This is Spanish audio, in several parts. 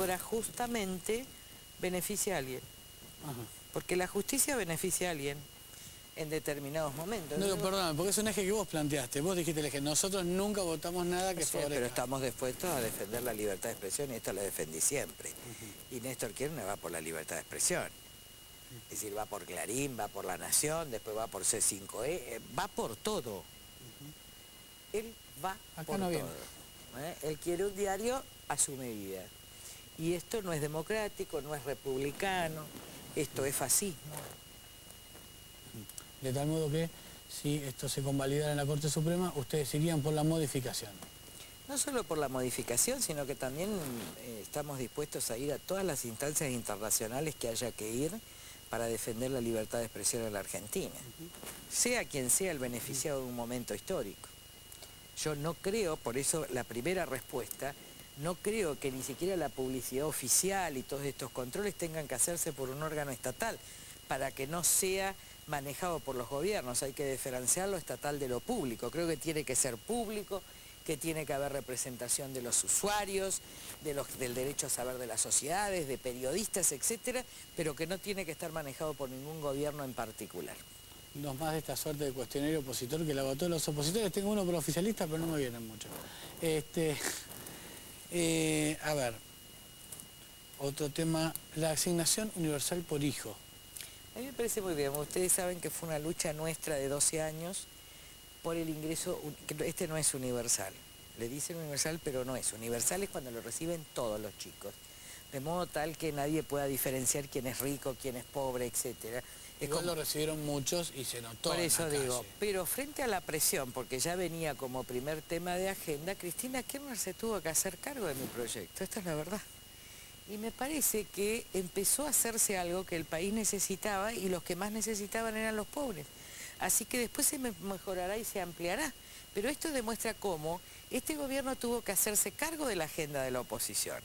obra justamente beneficia a alguien. Ajá. Porque la justicia beneficia a alguien en determinados momentos. No, perdóname, porque es un eje que vos planteaste. Vos dijiste el eje, nosotros nunca votamos nada que favorezca. Pero estamos dispuestos a defender la libertad de expresión y esto lo defendí siempre. Y Néstor Kirchner va por la libertad de expresión. Es decir, va por Clarín, va por La Nación, después va por C5E, va por todo. Él va por todo. Él quiere un diario a su medida. Y esto no es democrático, no es republicano, esto es fascismo. De tal modo que, si esto se convalidara en la Corte Suprema, ustedes irían por la modificación. No solo por la modificación, sino que también estamos dispuestos a ir a todas las instancias internacionales que haya que ir para defender la libertad de expresión en la Argentina. Sea quien sea el beneficiado de un momento histórico. Yo no creo, por eso la primera respuesta, no creo que ni siquiera la publicidad oficial y todos estos controles tengan que hacerse por un órgano estatal, para que no sea manejado por los gobiernos. Hay que diferenciar lo estatal de lo público. Creo que tiene que ser público, que tiene que haber representación de los usuarios, del derecho a saber de las sociedades, de periodistas, etcétera, pero que no tiene que estar manejado por ningún gobierno en particular. Dos más de esta suerte de cuestionario opositor que la votó los opositores. Tengo uno por oficialista, pero no me vienen mucho. A ver, otro tema, la asignación universal por hijo. A mí me parece muy bien. Ustedes saben que fue una lucha nuestra de 12 años por el ingreso, que este no es universal. Le dicen universal, pero no es. Universal es cuando lo reciben todos los chicos. De modo tal que nadie pueda diferenciar quién es rico, quién es pobre, etcétera. Igual lo recibieron muchos y se notó. Por eso en la digo, calle. pero frente a la presión, porque ya venía como primer tema de agenda, Cristina Kirchner se tuvo que hacer cargo de mi proyecto. Esta es la verdad. Y me parece que empezó a hacerse algo que el país necesitaba y los que más necesitaban eran los pobres. Así que después se mejorará y se ampliará. Pero esto demuestra cómo este gobierno tuvo que hacerse cargo de la agenda de la oposición.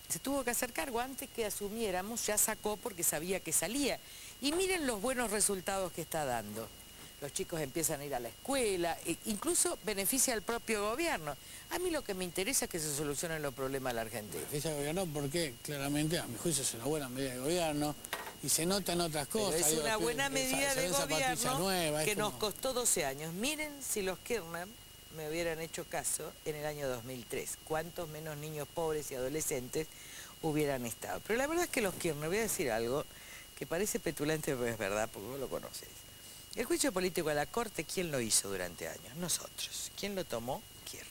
Se tuvo que hacer cargo antes que asumiéramos, ya sacó porque sabía que salía. Y miren los buenos resultados que está dando. Los chicos empiezan a ir a la escuela, incluso beneficia al propio gobierno. A mí lo que me interesa es que se solucionen los problemas de la Argentina. Beneficia al gobierno porque claramente, a mi juicio, es una buena medida de gobierno y se notan otras cosas. Pero es una buena medida de gobierno nueva, que nos costó 12 años. Miren si los Kirchner me hubieran hecho caso en el año 2003. ¿Cuántos menos niños pobres y adolescentes hubieran estado? Pero la verdad es que los Kirchner, voy a decir algo que parece petulante, pero es verdad, porque vos lo conocés. El juicio político a la Corte, ¿quién lo hizo durante años? Nosotros. ¿Quién lo tomó? Kirchner.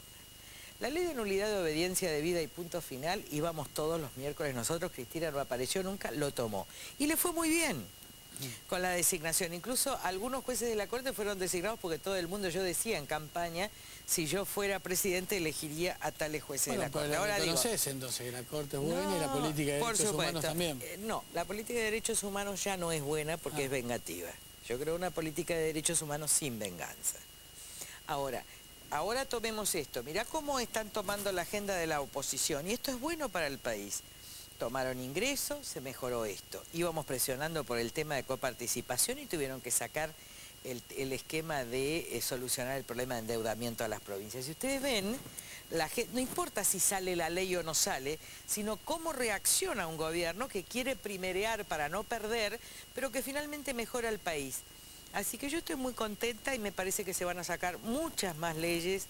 La ley de nulidad de obediencia debida y punto final, íbamos todos los miércoles nosotros, Cristina no apareció nunca, lo tomó. Y le fue muy bien con la designación. Incluso algunos jueces de la Corte fueron designados porque todo el mundo, yo decía en campaña, si yo fuera presidente elegiría a tales jueces de la Corte. Ahora digo, entonces la Corte es buena y la política de derechos humanos también. No, la política de derechos humanos ya no es buena porque es vengativa. Yo creo una política de derechos humanos sin venganza. Ahora tomemos esto. Mirá cómo están tomando la agenda de la oposición. Y esto es bueno para el país. Tomaron ingresos, se mejoró esto. Íbamos presionando por el tema de coparticipación y tuvieron que sacar el esquema de solucionar el problema de endeudamiento a las provincias. Si ustedes ven, no importa si sale la ley o no sale, sino cómo reacciona un gobierno que quiere primerear para no perder, pero que finalmente mejora el país. Así que yo estoy muy contenta y me parece que se van a sacar muchas más leyes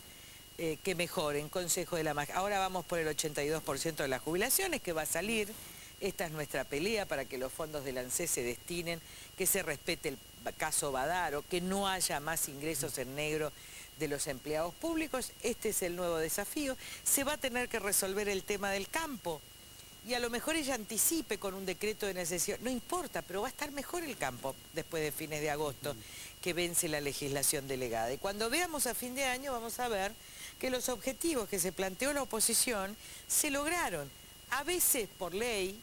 que mejoren. Consejo de la Magia. Ahora vamos por el 82% de las jubilaciones que va a salir. Esta es nuestra pelea para que los fondos del ANSES se destinen, que se respete el caso Badaro, que no haya más ingresos en negro de los empleados públicos. Este es el nuevo desafío. Se va a tener que resolver el tema del campo. Y a lo mejor ella anticipe con un decreto de necesidad. No importa, pero va a estar mejor el campo después de fines de agosto, que vence la legislación delegada. Y cuando veamos a fin de año vamos a ver que los objetivos que se planteó la oposición se lograron. A veces por ley,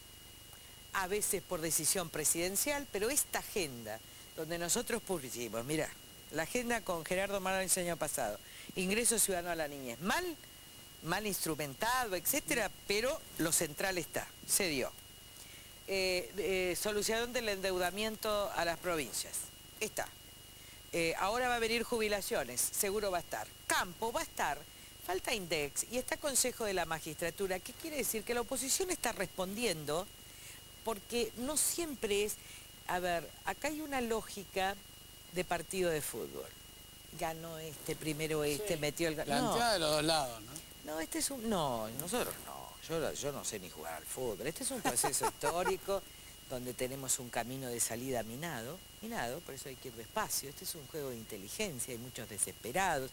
a veces por decisión presidencial, pero esta agenda, donde nosotros pusimos, mirá, la agenda con Gerardo Marón el año pasado, ingreso ciudadano a la niñez, mal instrumentado, etcétera, pero lo central está, se dio. Solución del endeudamiento a las provincias, está. Ahora va a venir jubilaciones, seguro va a estar. Campo va a estar. falta Index y está Consejo de la Magistratura. ¿Qué quiere decir? Que la oposición está respondiendo porque no siempre es... A ver, acá hay una lógica de partido de fútbol. Ganó este, primero este, Sí, metió el... planteada de los dos lados, ¿no? No, este es un... No, nosotros no. Yo no sé ni jugar al fútbol. Este es un proceso histórico donde tenemos un camino de salida minado, por eso hay que ir despacio. Este es un juego de inteligencia, hay muchos desesperados,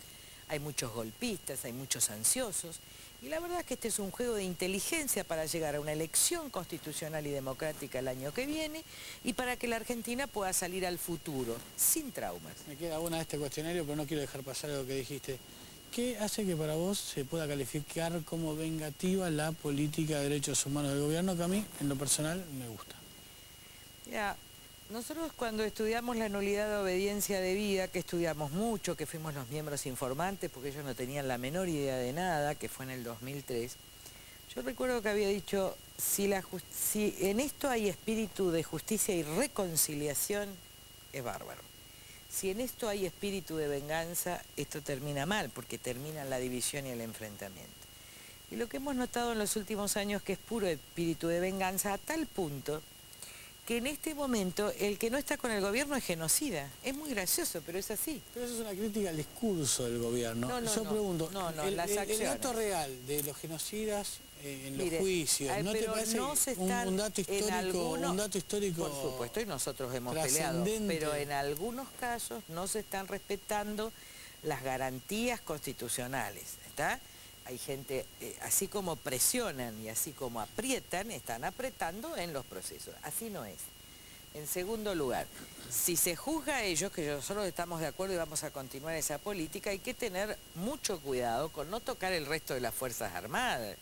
hay muchos golpistas, hay muchos ansiosos. Y la verdad es que este es un juego de inteligencia para llegar a una elección constitucional y democrática el año que viene y para que la Argentina pueda salir al futuro, sin traumas. Me queda una de este cuestionario, pero no quiero dejar pasar algo que dijiste. ¿Qué hace que para vos se pueda calificar como vengativa la política de derechos humanos del gobierno, que a mí, en lo personal, me gusta? Mira, nosotros cuando estudiamos la nulidad de obediencia debida, que estudiamos mucho, que fuimos los miembros informantes, porque ellos no tenían la menor idea de nada, que fue en el 2003, yo recuerdo que había dicho, si en esto hay espíritu de justicia y reconciliación, es bárbaro. Si en esto hay espíritu de venganza, esto termina mal, porque termina en la división y el enfrentamiento. Y lo que hemos notado en los últimos años que es puro espíritu de venganza, a tal punto que en este momento el que no está con el gobierno es genocida. Es muy gracioso, pero es así. Pero eso es una crítica al discurso del gobierno. Yo pregunto, las acciones. El dato real de los genocidas en Mire, los juicios, ¿no te parece no un dato histórico, un dato histórico? Por supuesto, y nosotros hemos peleado, pero en algunos casos no se están respetando las garantías constitucionales, ¿está? Hay gente, así como presionan y así como aprietan, están apretando en los procesos. Así no es. En segundo lugar, si se juzga a ellos, que nosotros estamos de acuerdo y vamos a continuar esa política, hay que tener mucho cuidado con no tocar el resto de las Fuerzas Armadas.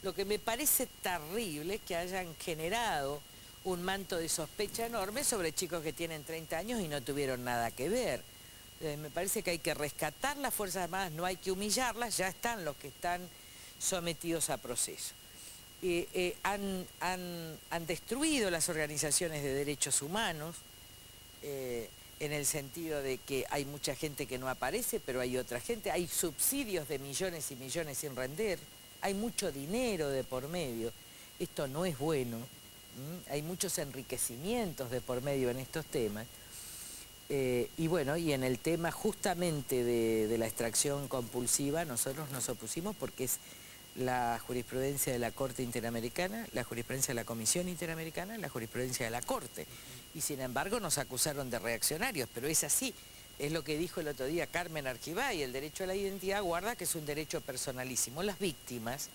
Lo que me parece terrible es que hayan generado un manto de sospecha enorme sobre chicos que tienen 30 años y no tuvieron nada que ver. Me parece que hay que rescatar las Fuerzas Armadas, no hay que humillarlas, ya están los que están sometidos a proceso. Han destruido las organizaciones de derechos humanos, en el sentido de que hay mucha gente que no aparece, pero hay otra gente, hay subsidios de millones y millones sin render, hay mucho dinero de por medio, esto no es bueno, hay muchos enriquecimientos de por medio en estos temas. Y bueno, y en el tema justamente de la extracción compulsiva, nosotros nos opusimos porque es la jurisprudencia de la Corte Interamericana, la jurisprudencia de la Comisión Interamericana, la jurisprudencia de la Corte. Y sin embargo nos acusaron de reaccionarios, pero es así. Es lo que dijo el otro día Carmen Arquibay, el derecho a la identidad guarda que es un derecho personalísimo. Las víctimas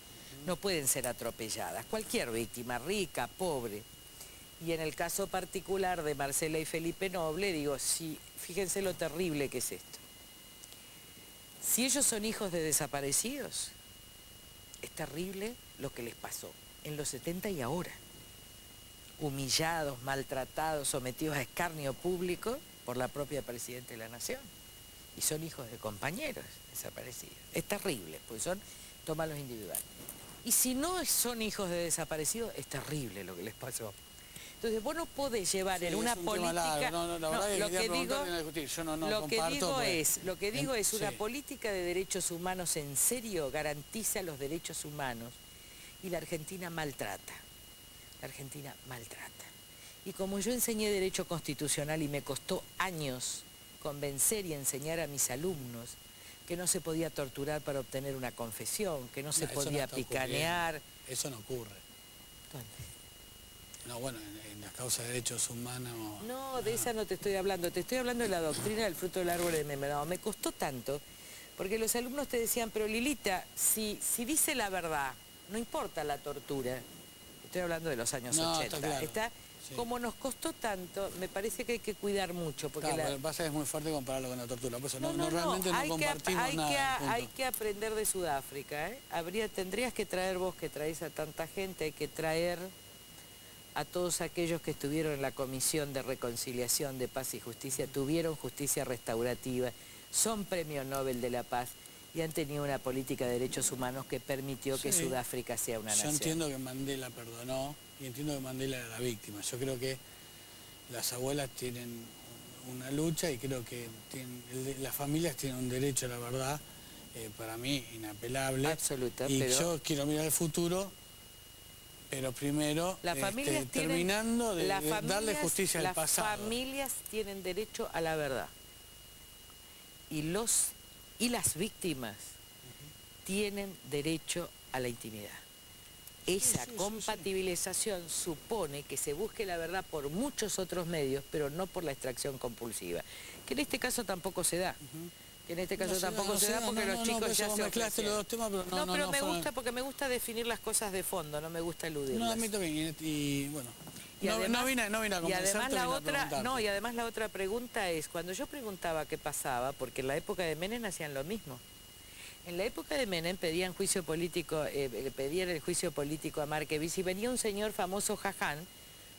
no pueden ser atropelladas, cualquier víctima, rica, pobre. Y en el caso particular de Marcela y Felipe Noble, digo, sí, fíjense lo terrible que es esto. Si ellos son hijos de desaparecidos, es terrible lo que les pasó en los 70 y ahora. Humillados, maltratados, sometidos a escarnio público por la propia Presidenta de la Nación. Y son hijos de compañeros desaparecidos. Es terrible, pues toman los individuales. Y si no son hijos de desaparecidos, es terrible lo que les pasó. Entonces vos no podés llevar en una política... Lo que digo es una política de derechos humanos en serio garantiza los derechos humanos y la Argentina maltrata. La Argentina maltrata. Y como yo enseñé derecho constitucional y me costó años convencer y enseñar a mis alumnos que no se podía torturar para obtener una confesión, que no se podía picanear. Eso no ocurre. ¿Dónde? No, bueno, en las causas de derechos humanos... No, de esa no te estoy hablando, te estoy hablando de la doctrina del fruto del árbol de membrado. Me costó tanto, porque los alumnos te decían, pero Lilita, si dice la verdad, no importa la tortura. Estoy hablando de los años 80. Está claro. Sí. Como nos costó tanto, me parece que hay que cuidar mucho. Porque claro, lo que pasa es que es muy fuerte compararlo con la tortura. Por eso realmente no compartimos nada. Hay que aprender de Sudáfrica, ¿eh? Tendrías que traer vos, que traes a tanta gente, hay que traer a todos aquellos que estuvieron en la Comisión de Reconciliación de Paz y Justicia, tuvieron justicia restaurativa, son Premio Nobel de la Paz y han tenido una política de derechos humanos que permitió que Sudáfrica sea una nación. Yo entiendo que Mandela perdonó y entiendo que Mandela era la víctima. Yo creo que las abuelas tienen una lucha y creo que las familias tienen un derecho a la verdad para mí inapelable. Absoluta, y pero yo quiero mirar el futuro, pero primero las familias terminando de darle justicia al pasado. Las familias tienen derecho a la verdad. Y las víctimas tienen derecho a la intimidad. Esa compatibilización supone que se busque la verdad por muchos otros medios, pero no por la extracción compulsiva. Que en este caso tampoco se da. Que en este caso tampoco se da porque los chicos ya se ofrecieron. Los dos temas, pero pero me gusta porque me gusta definir las cosas de fondo, no me gusta eludirlas. No, a mí también, y bueno. Y además, no vine a conversarte, y además la otra pregunta es, cuando yo preguntaba qué pasaba, porque en la época de Menem hacían lo mismo. En la época de Menem pedían juicio político, pedían el juicio político a Markevich y venía un señor famoso, Jaján,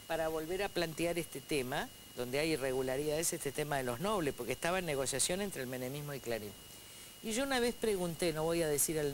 para volver a plantear este tema, donde hay irregularidades, este tema de los nobles, porque estaba en negociación entre el menemismo y Clarín. Y yo una vez pregunté, no voy a decir el nombre,